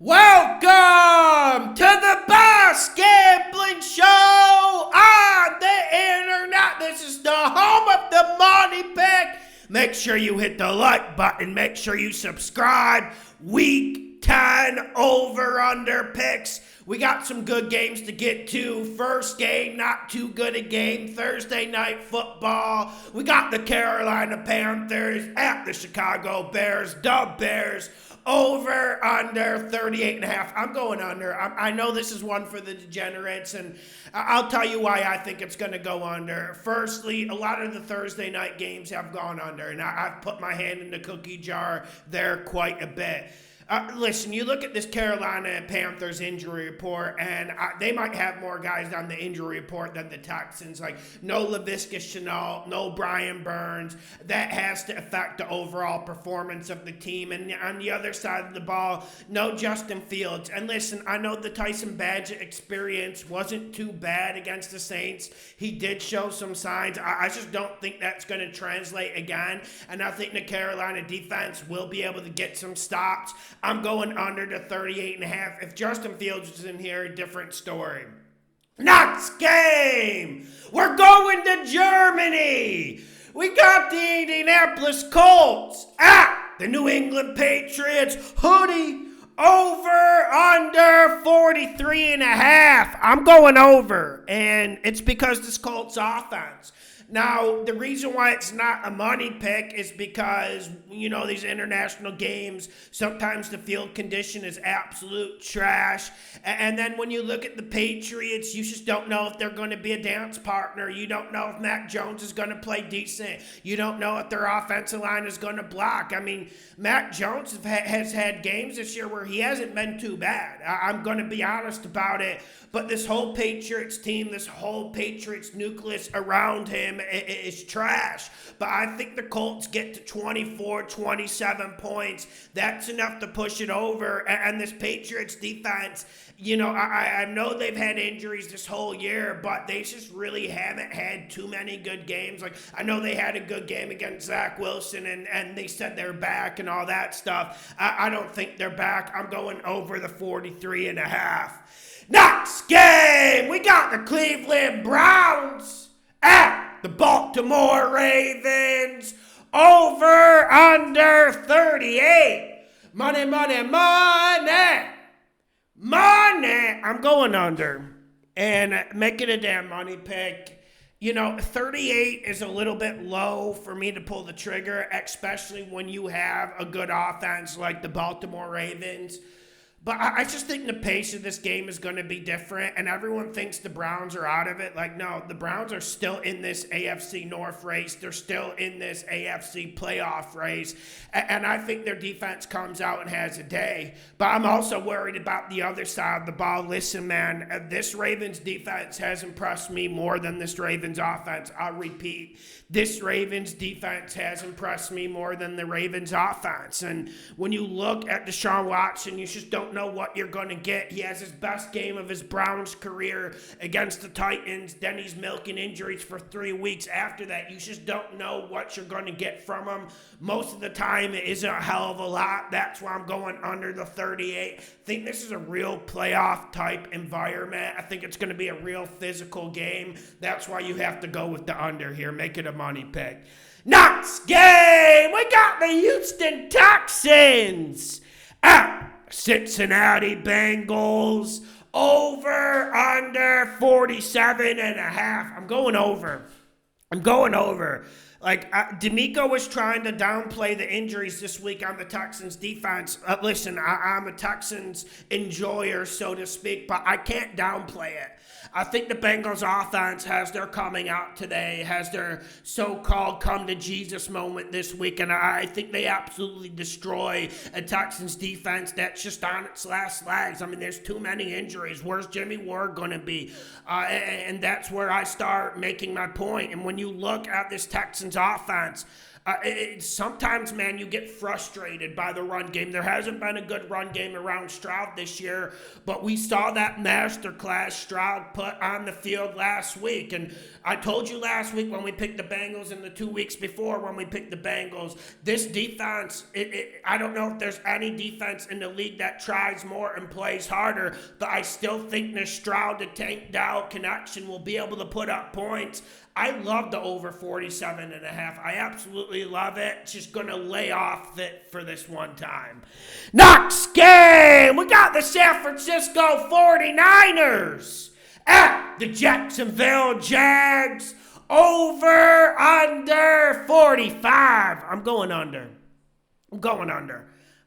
Welcome to the best gambling show on the internet. This is the home of the money pick. Make sure you hit the like button. Make sure you subscribe. Week 10 over-under picks. We got some good games to get to. First game, not too good a game. Thursday night football. We got the Carolina Panthers at the Chicago Bears. Dub Bears. Over, under, 38.5. I'm going under. I know this is one for the degenerates, and I'll tell you why I think it's going to go under. Firstly, a lot of the Thursday night games have gone under, and I've put my hand in the cookie jar there quite a bit. Listen, you look at this Carolina Panthers injury report, and they might have more guys on the injury report than the Texans. Like, no Laviska Shenault, no Brian Burns. That has to affect the overall performance of the team. And on the other side of the ball, no Justin Fields. And listen, I know the Tyson Badgett experience wasn't too bad against the Saints. He did show some signs. I just don't think that's going to translate again. And I think the Carolina defense will be able to get some stops. I'm going under to 38.5. If Justin Fields was in here, a different story. Next game, we're going to Germany. We got the Indianapolis Colts at the New England Patriots. Hoodie over under 43.5. I'm going over, and it's because this Colts offense. Now, the reason why it's not a money pick is because, you know, these international games, sometimes the field condition is absolute trash. And then when you look at the Patriots, you just don't know if they're going to be a dance partner. You don't know if Mac Jones is going to play decent. You don't know if their offensive line is going to block. I mean, Mac Jones has had games this year where he hasn't been too bad. I'm going to be honest about it. But this whole Patriots team, this whole Patriots nucleus around him is trash. But I think the Colts get to 24, 27 points. That's enough to push it over. And this Patriots defense, you know, I know they've had injuries this whole year, but they just really haven't had too many good games. Like, I know they had a good game against Zach Wilson, and they said they're back and all that stuff. I don't think they're back. I'm going over the 43.5. Next game, we got the Cleveland Browns at the Baltimore Ravens. Over, under 38. Money, money, money. Money. I'm going under. And make it a damn money pick. You know, 38 is a little bit low for me to pull the trigger, especially when you have a good offense like the Baltimore Ravens. But I just think the pace of this game is going to be different, and everyone thinks the Browns are out of it. Like, no, the Browns are still in this AFC North race. They're still in this AFC playoff race, and I think their defense comes out and has a day. But I'm also worried about the other side of the ball. Listen, man, this Ravens defense has impressed me more than this Ravens offense. I'll repeat. This Ravens defense has impressed me more than the Ravens offense. And when you look at Deshaun Watson, you just don't know what you're going to get. He has his best game of his Browns career against the Titans. Then he's milking injuries for 3 weeks after that. You just don't know what you're going to get from him. Most of the time, it isn't a hell of a lot. That's why I'm going under the 38. I think this is a real playoff type environment. I think it's going to be a real physical game. That's why you have to go with the under here. Make it a money pick. Next game, we got the Houston Texans at Cincinnati Bengals. Over, under 47.5. I'm going over. Like, D'Amico was trying to downplay the injuries this week on the Texans defense. Listen, I'm a Texans enjoyer, so to speak, but I can't downplay it. I think the Bengals offense has their coming out today, has their so-called come to Jesus moment this week, and I think they absolutely destroy a Texans defense that's just on its last legs. I mean, there's too many injuries. Where's Jimmy Ward going to be? And that's where I start making my point. And when you look at this Texans offense, Sometimes, man, you get frustrated by the run game. There hasn't been a good run game around Stroud this year, but we saw that masterclass Stroud put on the field last week. And I told you last week when we picked the Bengals and the 2 weeks before when we picked the Bengals, this defense, I don't know if there's any defense in the league that tries more and plays harder, but I still think the Stroud to Tank Dow connection will be able to put up points. I love the over 47.5. I absolutely love it. Just going to lay off it for this one time. Next game, we got the San Francisco 49ers at the Jacksonville Jags. Over, under 45. I'm going under.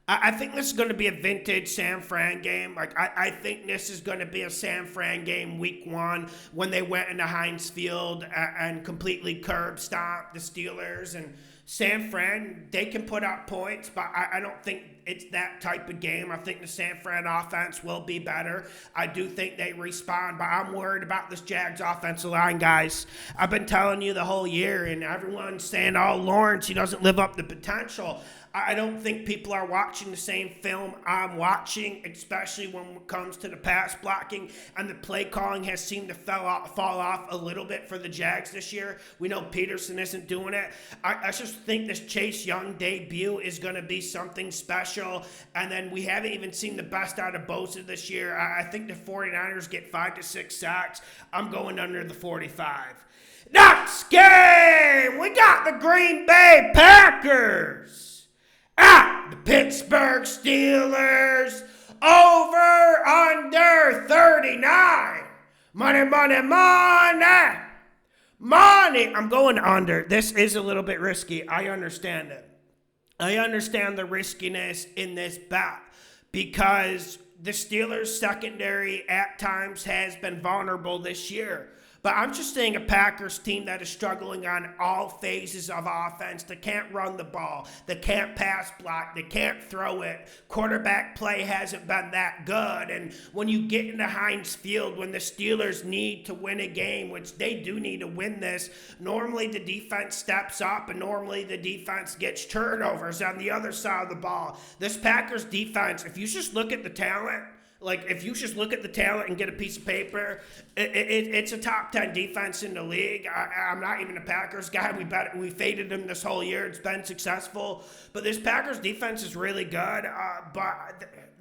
I think this is going to be a vintage San Fran game. I think this is going to be a San Fran game week 1 when they went into Heinz Field and completely curb stomped the Steelers. And San Fran, they can put up points, but I don't think it's that type of game. I think the San Fran offense will be better. I do think they respond, but I'm worried about this Jags offensive line, guys. I've been telling you the whole year, and everyone's saying, oh, Lawrence, he doesn't live up to potential. I don't think people are watching the same film I'm watching, especially when it comes to the pass blocking, and the play calling has seemed to fall off a little bit for the Jags this year. We know Peterson isn't doing it. I just think this Chase Young debut is going to be something special, and then we haven't even seen the best out of Bosa this year. I think the 49ers get 5 to 6 sacks. I'm going under the 45. Next game, we got the Green Bay Packers at the Pittsburgh Steelers. Over, under 39. Money. I'm going under. This is a little bit risky. I understand it. I understand the riskiness in this bet because the Steelers' secondary at times has been vulnerable this year. But I'm just saying a Packers team that is struggling on all phases of offense. They can't run the ball. They can't pass block. They can't throw it. Quarterback play hasn't been that good. And when you get into Heinz Field, when the Steelers need to win a game, which they do need to win this, normally the defense steps up and normally the defense gets turnovers on the other side of the ball. This Packers defense, if you just look at the talent, and get a piece of paper, it's a top 10 defense in the league. I'm not even a Packers guy. We faded them this whole year. It's been successful. But this Packers defense is really good.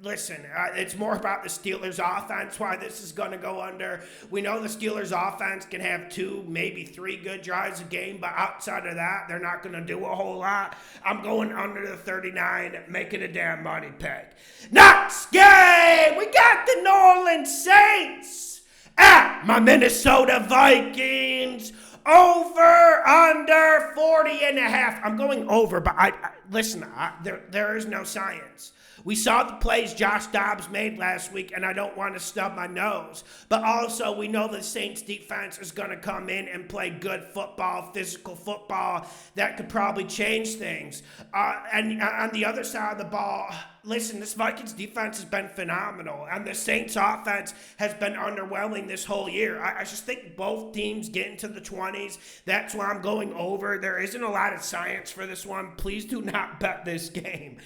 Listen, it's more about the Steelers offense, why this is going to go under. We know the Steelers offense can have 2, maybe 3 good drives a game, but outside of that, they're not going to do a whole lot. I'm going under the 39, making a damn money pick. Next game, we got the New Orleans Saints at my Minnesota Vikings. Over, under 40.5. I'm going over, but there is no science. We saw the plays Josh Dobbs made last week, and I don't want to stub my nose. But also, we know the Saints defense is going to come in and play good football, physical football that could probably change things. And on the other side of the ball, listen, this Vikings defense has been phenomenal, and the Saints offense has been underwhelming this whole year. I just think both teams get into the 20s. That's why I'm going over. There isn't a lot of science for this one. Please do not bet this game.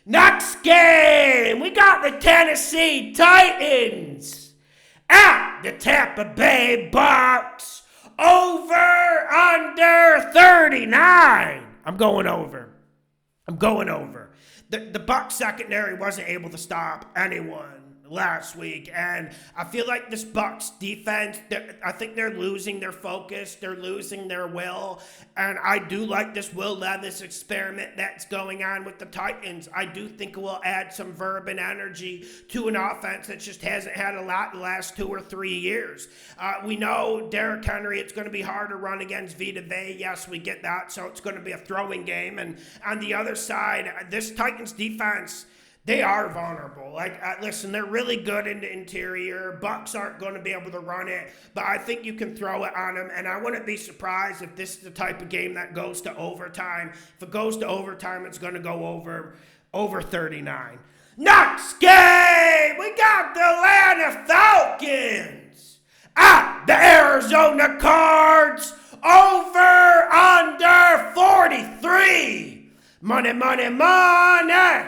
Next game, we got the Tennessee Titans at the Tampa Bay Bucks. Over, under 39. I'm going over. The Bucs secondary wasn't able to stop anyone last week, and I feel like this Bucs defense, I think they're losing their focus, they're losing their will, and I do like this Will Levis experiment that's going on with the Titans. I do think it will add some verb and energy to an offense that just hasn't had a lot the last 2 or 3 years. We know Derrick Henry, it's going to be hard to run against Vita Vea. Yes, we get that, so it's going to be a throwing game, and on the other side, this Titans defense, they are vulnerable. Listen, they're really good in the interior. Bucks aren't going to be able to run it, but I think you can throw it on them, and I wouldn't be surprised if this is the type of game that goes to overtime. If it goes to overtime, it's going to go over 39. Next game, we got the Atlanta Falcons at the Arizona Cards. Over, under 43. Money, money, money.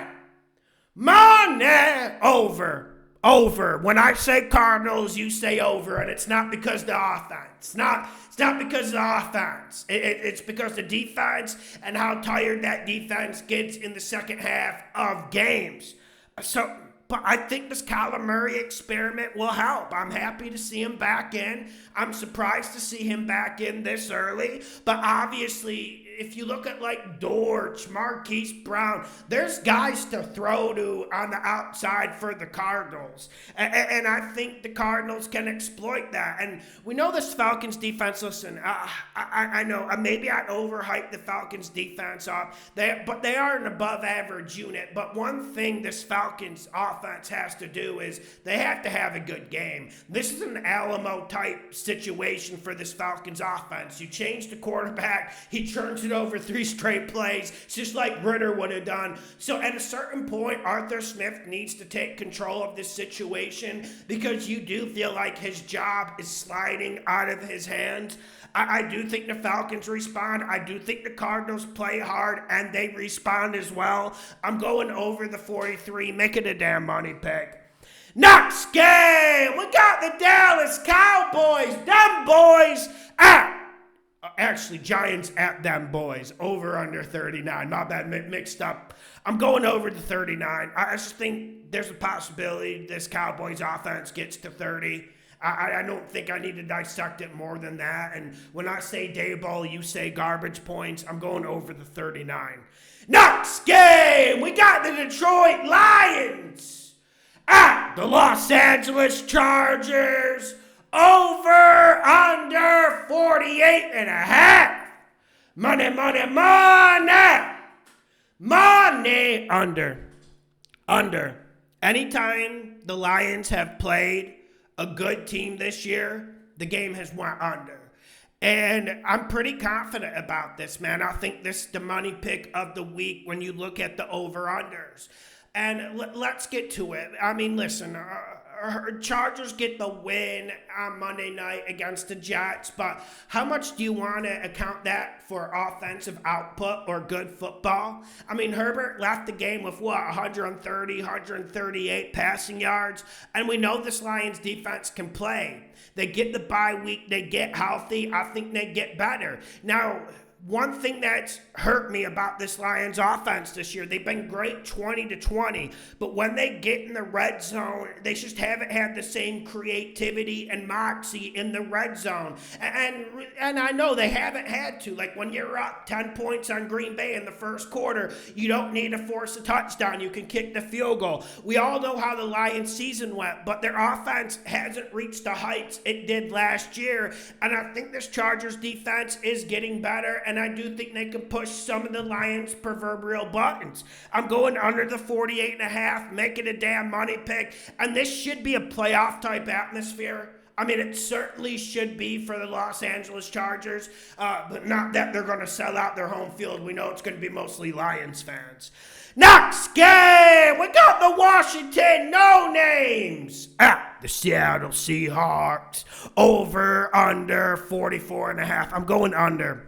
Money. Over. Over. When I say Cardinals, you say over, and it's not because the offense. It's not because the offense. It's because the defense and how tired that defense gets in the second half of games. But I think this Kyler Murray experiment will help. I'm happy to see him back in. I'm surprised to see him back in this early. But obviously, if you look at like Dortch, Marquise Brown, there's guys to throw to on the outside for the Cardinals. And I think the Cardinals can exploit that. And we know this Falcons defense, listen, I know maybe I overhyped the Falcons defense up, but they are an above average unit. But one thing this Falcons offense has to do is they have to have a good game. This is an Alamo type situation for this Falcons offense. You change the quarterback, he turns it over 3 straight plays, just like Ritter would have done. So at a certain point, Arthur Smith needs to take control of this situation because you do feel like his job is sliding out of his hands. I do think the Falcons respond. I do think the Cardinals play hard and they respond as well. I'm going over the 43. Make it a damn money pick. Next game, we got the Dallas Cowboys. Them boys actually, Giants at them boys. Over under 39. My bad, mixed up. I'm going over the 39. I just think there's a possibility this Cowboys offense gets to 30. I don't think I need to dissect it more than that. And when I say Dayball, you say garbage points. I'm going over the 39. Next game, we got the Detroit Lions at the Los Angeles Chargers. Over under 48 and a half. Money, money, money. Money under. Anytime the Lions have played a good team this year, the game has went under. And I'm pretty confident about this, man. I think this is the money pick of the week when you look at the over-unders. And let's get to it. I mean, listen, Chargers get the win on Monday night against the Jets, but how much do you want to account that for offensive output or good football? I mean, Herbert left the game with 130, 138 passing yards, and we know this Lions defense can play. They get the bye week, they get healthy, I think they get better. Now, one thing that's hurt me about this Lions offense this year, they've been great 20-20, but when they get in the red zone, they just haven't had the same creativity and moxie in the red zone. And I know they haven't had to. Like when you're up 10 points on Green Bay in the first quarter, you don't need to force a touchdown. You can kick the field goal. We all know how the Lions season went, but their offense hasn't reached the heights it did last year. And I think this Chargers defense is getting better, and I do think they can push some of the Lions' proverbial buttons. I'm going under the 48 and a half, making a damn money pick, and this should be a playoff type atmosphere. I mean, it certainly should be for the Los Angeles Chargers, but not that they're going to sell out their home field. We know it's going to be mostly Lions fans. Next game, we got the Washington No-Names at the Seattle Seahawks. Over, under, 44 and a half. I'm going under.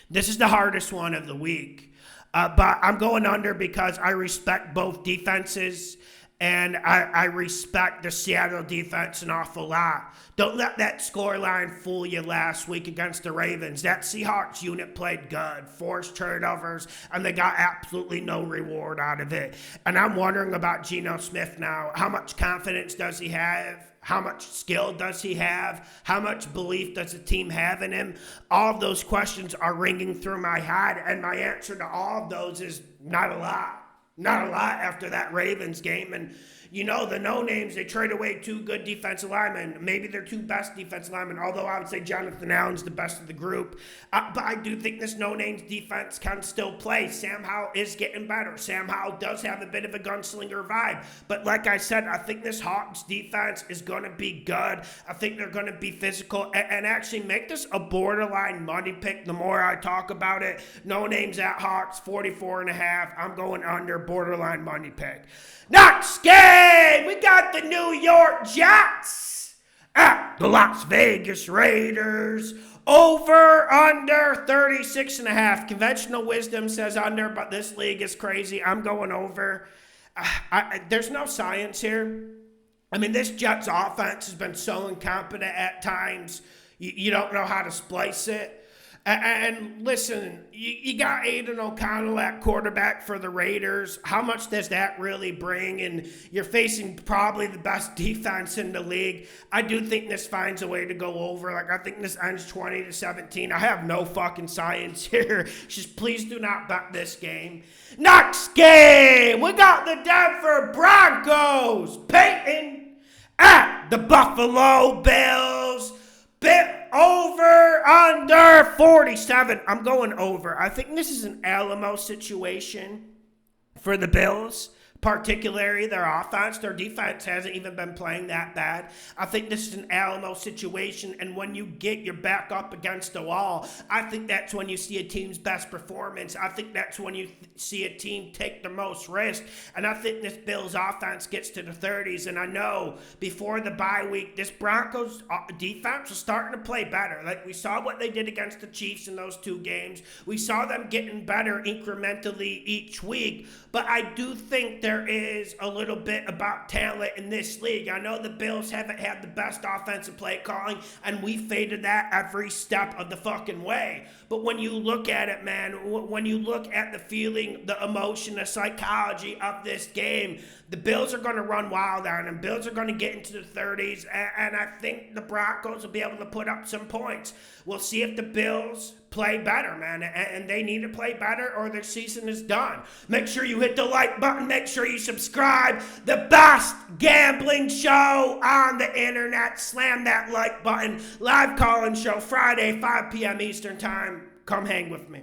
This is the hardest one of the week, but I'm going under because I respect both defenses, and I respect the Seattle defense an awful lot. Don't let that scoreline fool you last week against the Ravens. That Seahawks unit played good, forced turnovers, and they got absolutely no reward out of it. And I'm wondering about Geno Smith now. How much confidence does he have? How much skill does he have? How much belief does the team have in him? All of those questions are ringing through my head, and my answer to all of those is not a lot. Not a lot after that Ravens game. And, you know, the no-names, they trade away 2 good defensive linemen. Maybe they're 2 best defensive linemen, although I would say Jonathan Allen's the best of the group. But I do think this no-names defense can still play. Sam Howell is getting better. Sam Howell does have a bit of a gunslinger vibe. But like I said, I think this Hawks defense is going to be good. I think they're going to be physical and actually make this a borderline money pick the more I talk about it. No-names at Hawks, 44 and a half. I'm going under, borderline money pick. Next game, we got the New York Jets at the Las Vegas Raiders. Over, under, 36.5. Conventional wisdom says under, but this league is crazy. I'm going over. There's no science here. I mean, this Jets offense has been so incompetent at times. You don't know how to splice it. And listen, you got Aiden O'Connell at quarterback for the Raiders. How much does that really bring? And you're facing probably the best defense in the league. I do think this finds a way to go over. Like, I think this ends 20-17. I have no fucking science here. Just please do not bet this game. Next game, we got the Denver Broncos. Peyton at the Buffalo Bills. Over, under, 47. I'm going over. I think this is an Alamo situation for the Bills, particularly their offense. Their defense hasn't even been playing that bad. I think this is an Alamo situation, and when you get your back up against the wall, I think that's when you see a team's best performance. I think that's when you see a team take the most risk, and I think this Bills offense gets to the 30s, and I know before the bye week, this Broncos defense was starting to play better. Like, we saw what they did against the Chiefs in those 2 games. We saw them getting better incrementally each week, but I do think there is a little bit about talent in this league. I know the Bills haven't had the best offensive play calling, and we faded that every step of the fucking way. But when you look at it, man, when you look at the feeling, the emotion, the psychology of this game, the Bills are going to run wild on them. Bills are going to get into the 30s, and I think the Broncos will be able to put up some points. We'll see if the Bills play better, man, and they need to play better or their season is done. Make sure you hit the like button. Make sure you subscribe. The best gambling show on the internet. Slam that like button. Live call-in show Friday, 5 p.m. Eastern Time. Come hang with me.